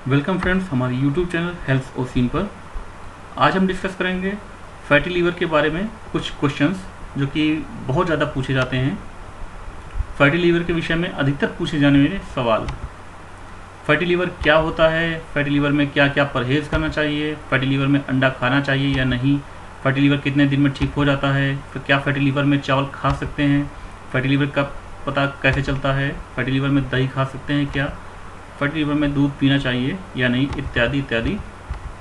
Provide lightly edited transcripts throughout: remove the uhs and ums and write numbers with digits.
Welcome friends हमारे YouTube channel health और scene पर। आज हम डिस्कस करेंगे फैटी लीवर के बारे में कुछ क्वेश्चंस जो कि बहुत ज़्यादा पूछे जाते हैं। फैटी लीवर के विषय में अधिकतर पूछे जाने वाले सवाल: फैटी लीवर क्या होता है, फैटी लीवर में क्या क्या परहेज़ करना चाहिए, फैटी लीवर में अंडा खाना चाहिए या नहीं, फैटी लीवर कितने दिन में ठीक हो जाता है, फिर क्या फैटी लीवर में चावल खा सकते हैं, फैटी लीवर का पता कैसे चलता है, फैटी लीवर में दही खा सकते हैं क्या, फैटी लीवर में दूध पीना चाहिए या नहीं, इत्यादि इत्यादि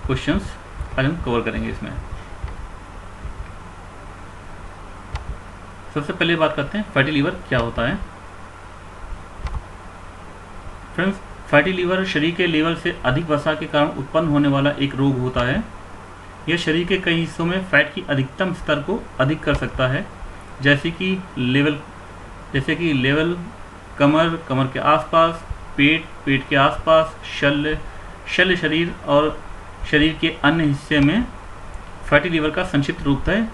क्वेश्चंस आज हम कवर करेंगे इसमें। सबसे पहले बात करते हैं फैटी लीवर क्या होता है। फ्रेंड्स, फैटी लीवर शरीर के लेवल से अधिक वसा के कारण उत्पन्न होने वाला एक रोग होता है। यह शरीर के कई हिस्सों में फैट की अधिकतम स्तर को अधिक कर सकता है, जैसे कि लेवल कमर के आसपास, पेट के आसपास, शल्य शरीर और शरीर के अन्य हिस्से में फैटी लीवर का संक्षिप्त रूप है,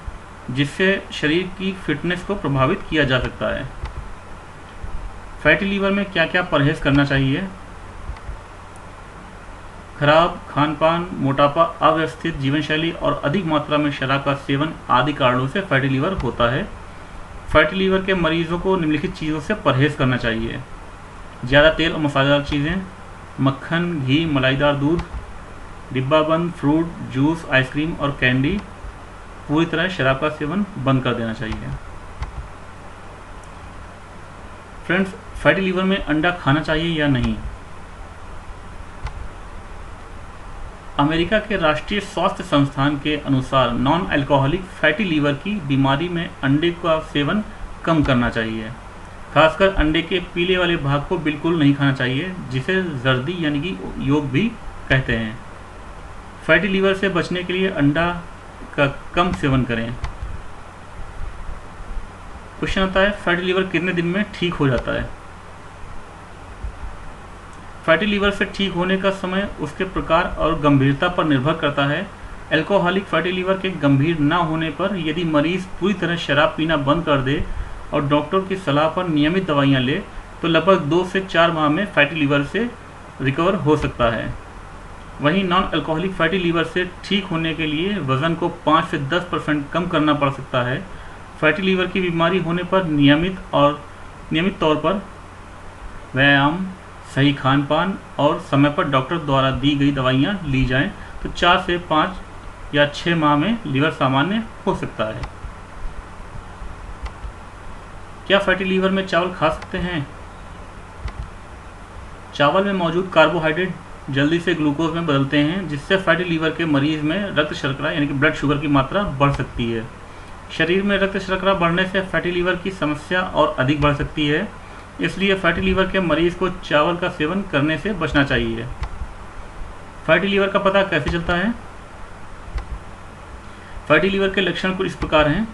जिससे शरीर की फिटनेस को प्रभावित किया जा सकता है। फैटी लीवर में क्या क्या परहेज करना चाहिए? खराब खान पान, मोटापा, अव्यवस्थित जीवन शैली और अधिक मात्रा में शराब का सेवन आदि कारणों से फैटी लीवर होता है। फैटी लीवर के मरीजों को निम्नलिखित चीज़ों से परहेज करना चाहिए: ज़्यादा तेल और मसालेदार चीज़ें, मक्खन, घी, मलाईदार दूध, डिब्बाबंद फ्रूट, जूस, आइसक्रीम और कैंडी। पूरी तरह शराब का सेवन बंद कर देना चाहिए। फ्रेंड्स, फैटी लीवर में अंडा खाना चाहिए या नहीं? अमेरिका के राष्ट्रीय स्वास्थ्य संस्थान के अनुसार नॉन अल्कोहलिक फैटी लीवर की बीमारी में अंडे का सेवन कम करना चाहिए। खासकर अंडे के पीले वाले भाग को बिल्कुल नहीं खाना चाहिए, जिसे जर्दी यानी कि योग भी कहते हैं। फैटी लीवर से बचने के लिए अंडा का कम सेवन करें। क्वेश्चन आता है, फैटी लीवर कितने दिन में ठीक हो जाता है? फैटी लीवर से ठीक होने का समय उसके प्रकार और गंभीरता पर निर्भर करता है। अल्कोहलिक फैटी लीवर के गंभीर न होने पर यदि मरीज पूरी तरह शराब पीना बंद कर दे और डॉक्टर की सलाह पर नियमित दवाइयाँ ले, तो लगभग 2 से 4 माह में फैटी लीवर से रिकवर हो सकता है। वहीं नॉन अल्कोहलिक फैटी लीवर से ठीक होने के लिए वज़न को 5 से 10% कम करना पड़ सकता है। फैटी लीवर की बीमारी होने पर नियमित तौर पर व्यायाम, सही खान पान और समय पर डॉक्टर द्वारा दी गई दवाइयाँ ली जाएं, तो 4 से 5 या 6 माह में लीवर सामान्य हो सकता है। क्या फैटी लीवर में चावल खा सकते हैं? चावल में मौजूद कार्बोहाइड्रेट जल्दी से ग्लूकोज में बदलते हैं, जिससे फैटी लीवर के मरीज में रक्त शर्करा यानी कि ब्लड शुगर की मात्रा बढ़ सकती है। शरीर में रक्त शर्करा बढ़ने से फैटी लीवर की समस्या और अधिक बढ़ सकती है, इसलिए फैटी लीवर के मरीज को चावल का सेवन करने से बचना चाहिए। फैटी लीवर का पता कैसे चलता है? फैटी लीवर के लक्षण कुछ इस प्रकार हैं: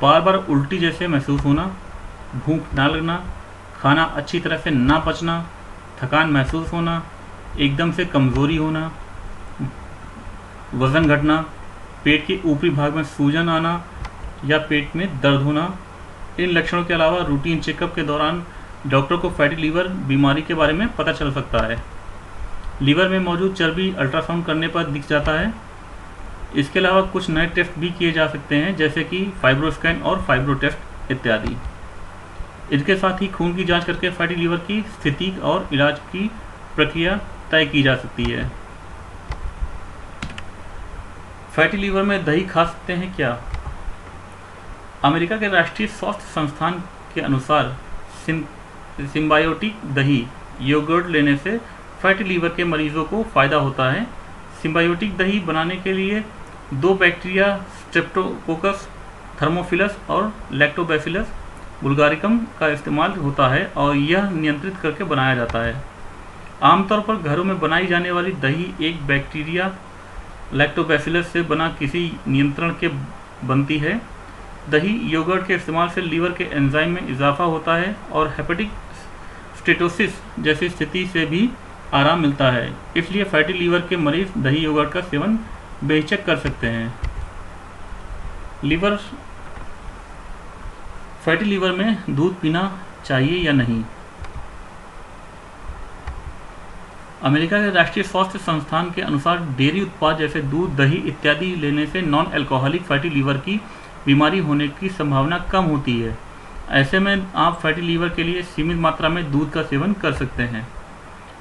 बार बार उल्टी जैसे महसूस होना, भूख ना लगना, खाना अच्छी तरह से ना पचना, थकान महसूस होना, एकदम से कमज़ोरी होना, वज़न घटना, पेट के ऊपरी भाग में सूजन आना या पेट में दर्द होना। इन लक्षणों के अलावा रूटीन चेकअप के दौरान डॉक्टर को फैटी लीवर बीमारी के बारे में पता चल सकता है। लीवर में मौजूद चर्बी अल्ट्रासाउंड करने पर दिख जाता है। इसके अलावा कुछ नए टेस्ट भी किए जा सकते हैं, जैसे कि फाइब्रोस्कैन और फाइब्रो टेस्ट इत्यादि। इसके साथ ही खून की जांच करके फैटी लीवर की स्थिति और इलाज की प्रक्रिया तय की जा सकती है। फैटी लीवर में दही खा सकते हैं क्या? अमेरिका के राष्ट्रीय स्वास्थ्य संस्थान के अनुसार सिम्बायोटिक दही योगर्ट लेने से फैटी लीवर के मरीजों को फ़ायदा होता है। सिम्बायोटिक दही बनाने के लिए 2 बैक्टीरिया स्ट्रेप्टोकोकस थर्मोफिलस और लैक्टोबैसिलस बुल्गारिकम का इस्तेमाल होता है और यह नियंत्रित करके बनाया जाता है। आमतौर पर घरों में बनाई जाने वाली दही एक बैक्टीरिया लैक्टोबैसिलस से बना किसी नियंत्रण के बनती है। दही योगर्ट के इस्तेमाल से लीवर के एंजाइम में इजाफा होता है और हेपेटिक स्टेटोसिस जैसी स्थिति से भी आराम मिलता है, इसलिए फैटी लीवर के मरीज दही योगर्ट का सेवन बेहिचक कर सकते हैं। फैटी लीवर में दूध पीना चाहिए या नहीं? अमेरिका के राष्ट्रीय स्वास्थ्य संस्थान के अनुसार डेयरी उत्पाद जैसे दूध, दही इत्यादि लेने से नॉन अल्कोहलिक फैटी लीवर की बीमारी होने की संभावना कम होती है। ऐसे में आप फैटी लीवर के लिए सीमित मात्रा में दूध का सेवन कर सकते हैं।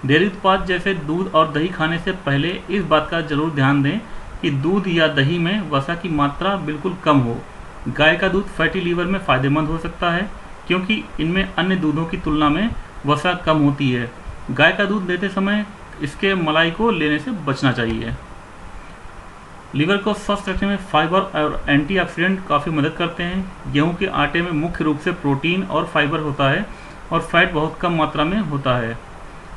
डेयरी उत्पाद जैसे दूध और दही खाने से पहले इस बात का जरूर ध्यान दें कि दूध या दही में वसा की मात्रा बिल्कुल कम हो। गाय का दूध फैटी लीवर में फ़ायदेमंद हो सकता है क्योंकि इनमें अन्य दूधों की तुलना में वसा कम होती है। गाय का दूध लेते समय इसके मलाई को लेने से बचना चाहिए। लीवर को स्वस्थ रखने में फाइबर और एंटीऑक्सीडेंट काफ़ी मदद करते हैं। गेहूं के आटे में मुख्य रूप से प्रोटीन और फाइबर होता है और फैट बहुत कम मात्रा में होता है,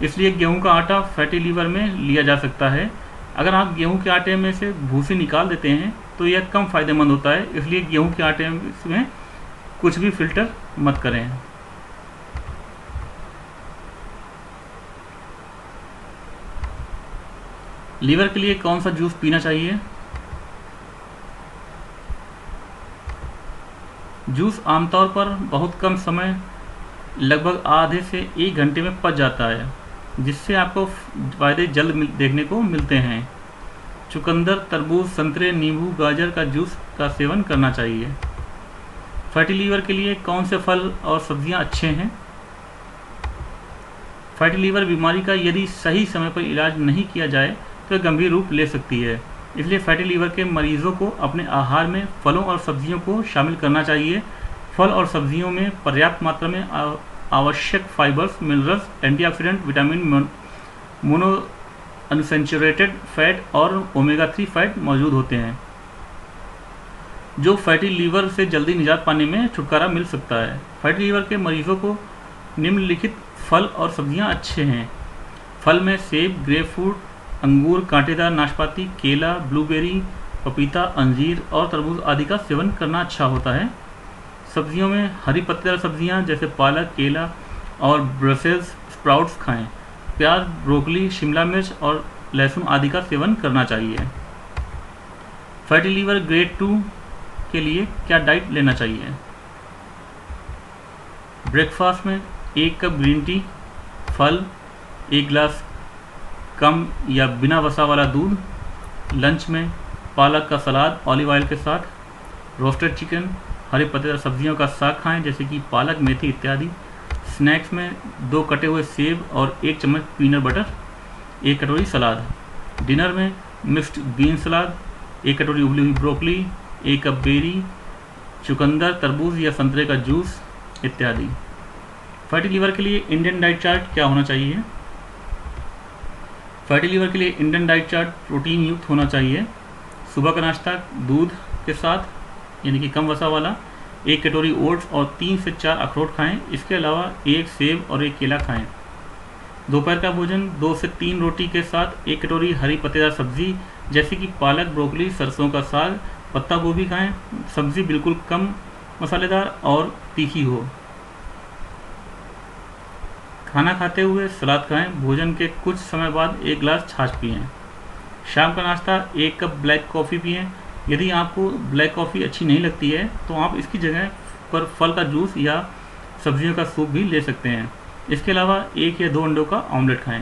इसलिए गेहूं का आटा फैटी लीवर में लिया जा सकता है। अगर आप गेहूं के आटे में से भूसी निकाल देते हैं तो यह कम फायदेमंद होता है, इसलिए गेहूं के आटे में कुछ भी फिल्टर मत करें। लीवर के लिए कौन सा जूस पीना चाहिए? जूस आमतौर पर बहुत कम समय, लगभग आधे से 1 घंटे में पच जाता है, जिससे आपको फायदे जल्द देखने को मिलते हैं। चुकंदर, तरबूज, संतरे, नींबू, गाजर का जूस का सेवन करना चाहिए। फैटी लीवर के लिए कौन से फल और सब्जियां अच्छे हैं? फैटी लीवर बीमारी का यदि सही समय पर इलाज नहीं किया जाए तो गंभीर रूप ले सकती है, इसलिए फैटी लीवर के मरीजों को अपने आहार में फलों और सब्जियों को शामिल करना चाहिए। फल और सब्जियों में पर्याप्त मात्रा में आवश्यक fibres, minerals, antioxidant, vitamin, mono unsaturated fat और ओमेगा 3 फैट मौजूद होते हैं, जो फैटी लीवर से जल्दी निजात पाने में छुटकारा मिल सकता है। फैटी लीवर के मरीजों को निम्नलिखित फल और सब्जियां अच्छे हैं। फल में सेब, ग्रेपफ्रूट, अंगूर, कांटेदार नाशपाती, केला, ब्लूबेरी, पपीता, अंजीर और तरबूज आदि का सेवन करना अच्छा होता है। सब्जियों में हरी पत्तेदार सब्जियां जैसे पालक, केला और ब्रसेल्स स्प्राउट्स खाएं। प्याज, ब्रोकली, शिमला मिर्च और लहसुन आदि का सेवन करना चाहिए। फैटी लीवर ग्रेड 2 के लिए क्या डाइट लेना चाहिए? ब्रेकफास्ट में 1 कप ग्रीन टी, फल, 1 गिलास कम या बिना वसा वाला दूध। लंच में पालक का सलाद ऑलिव ऑयल के साथ, रोस्टेड चिकन, हरे पत्तेदार सब्जियों का साग खाएं जैसे कि पालक, मेथी इत्यादि। स्नैक्स में 2 कटे हुए सेब और 1 चम्मच पीनट बटर, 1 कटोरी सलाद। डिनर में मिक्स्ड बीन सलाद, 1 कटोरी उबली हुई ब्रोकली, 1 कप बेरी, चुकंदर, तरबूज या संतरे का जूस इत्यादि। फैटी लीवर के लिए इंडियन डाइट चार्ट क्या होना चाहिए? फैटी लीवर के लिए इंडियन डाइट चार्ट प्रोटीन युक्त होना चाहिए। सुबह का नाश्ता दूध के साथ यानी कि कम वसा वाला, 1 कटोरी ओट्स और 3 से 4 अखरोट खाएं। इसके अलावा 1 सेब और 1 केला खाएं। दोपहर का भोजन 2 से 3 रोटी के साथ 1 कटोरी हरी पत्तेदार सब्जी जैसे कि पालक, ब्रोकली, सरसों का साग, पत्ता गोभी खाएं। सब्जी बिल्कुल कम मसालेदार और तीखी हो। खाना खाते हुए सलाद खाएं। भोजन के कुछ समय बाद 1 गिलास छाछ पिएं। शाम का नाश्ता 1 कप ब्लैक कॉफ़ी पिएं। यदि आपको ब्लैक कॉफ़ी अच्छी नहीं लगती है तो आप इसकी जगह पर फल का जूस या सब्जियों का सूप भी ले सकते हैं। इसके अलावा 1 या 2 अंडों का ऑमलेट खाएं।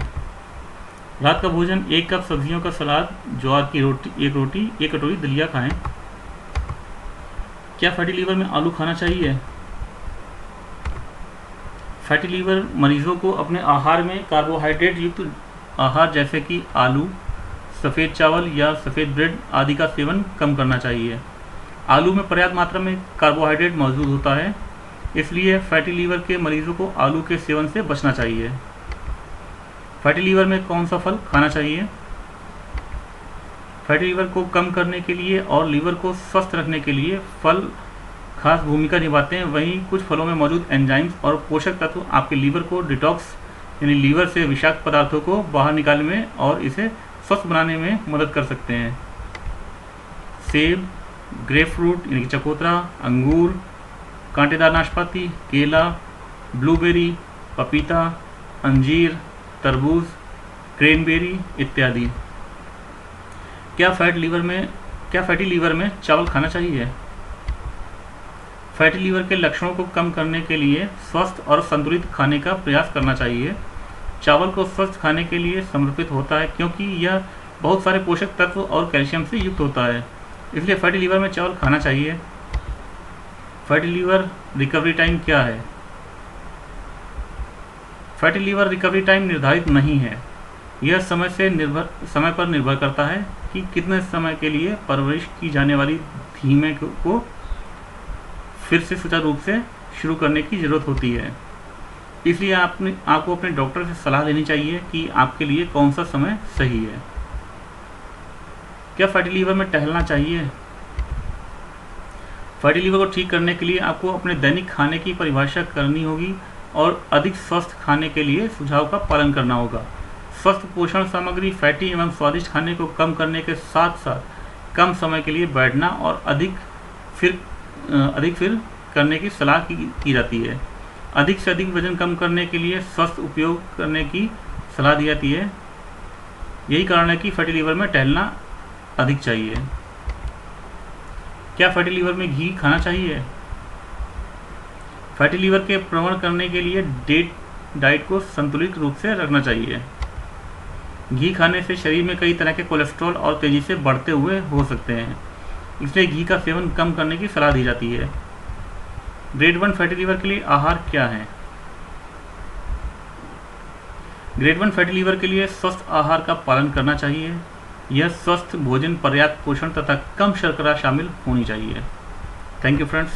रात का भोजन 1 कप सब्जियों का सलाद, ज्वार की रोटी, 1 रोटी, 1 कटोरी दलिया खाएं। क्या फैटी लीवर में आलू खाना चाहिए? फैटी लीवर मरीजों को अपने आहार में कार्बोहाइड्रेट युक्त आहार जैसे कि आलू, सफ़ेद चावल या सफ़ेद ब्रेड आदि का सेवन कम करना चाहिए। आलू में पर्याप्त मात्रा में कार्बोहाइड्रेट मौजूद होता है, इसलिए फैटी लीवर के मरीजों को आलू के सेवन से बचना चाहिए। फैटी लीवर में कौन सा फल खाना चाहिए? फैटी लीवर को कम करने के लिए और लीवर को स्वस्थ रखने के लिए फल खास भूमिका निभाते हैं। वहीं कुछ फलों में मौजूद एंजाइम्स और पोषक तत्व आपके लीवर को डिटॉक्स यानी लीवर से विषाक्त पदार्थों को बाहर निकालने में और इसे स्वस्थ बनाने में मदद कर सकते हैं। सेब, ग्रेपफ्रूट यानी कि चकोतरा, अंगूर, कांटेदार नाशपाती, केला, ब्लूबेरी, पपीता, अंजीर, तरबूज, क्रैनबेरी इत्यादि। क्या फैटी लीवर में चावल खाना चाहिए? फैटी लीवर के लक्षणों को कम करने के लिए स्वस्थ और संतुलित खाने का प्रयास करना चाहिए। चावल को स्वस्थ खाने के लिए समर्पित होता है क्योंकि यह बहुत सारे पोषक तत्व और कैल्शियम से युक्त होता है, इसलिए फैटी लीवर में चावल खाना चाहिए। फैटी लीवर रिकवरी टाइम क्या है? फैटी लीवर रिकवरी टाइम निर्धारित नहीं है। यह समय पर निर्भर करता है कि कितने समय के लिए परवरिश की जाने वाली धीमे को फिर से सुचारू रूप से शुरू करने की ज़रूरत होती है। इसलिए आपको अपने डॉक्टर से सलाह लेनी चाहिए कि आपके लिए कौन सा समय सही है। क्या फैटी लीवर में टहलना चाहिए? फैटी लीवर को ठीक करने के लिए आपको अपने दैनिक खाने की परिभाषा करनी होगी और अधिक स्वस्थ खाने के लिए सुझाव का पालन करना होगा। स्वस्थ पोषण सामग्री, फैटी एवं स्वादिष्ट खाने को कम करने के साथ साथ कम समय के लिए बैठना और अधिक फिर करने की सलाह की जाती है। अधिक से अधिक वजन कम करने के लिए स्वस्थ उपयोग करने की सलाह दी जाती है। यही कारण है कि फैटी लीवर में टहलना अधिक चाहिए। क्या फैटी लीवर में घी खाना चाहिए? फैटी लीवर के प्रवण करने के लिए डाइट को संतुलित रूप से रखना चाहिए। घी खाने से शरीर में कई तरह के कोलेस्ट्रॉल और तेजी से बढ़ते हुए हो सकते हैं, इसलिए घी का सेवन कम करने की सलाह दी जाती है। ग्रेड 1 फैटी लीवर के लिए आहार क्या है? ग्रेड 1 फैटी लीवर के लिए स्वस्थ आहार का पालन करना चाहिए। यह स्वस्थ भोजन, पर्याप्त पोषण तथा कम शर्करा शामिल होनी चाहिए। Thank you friends.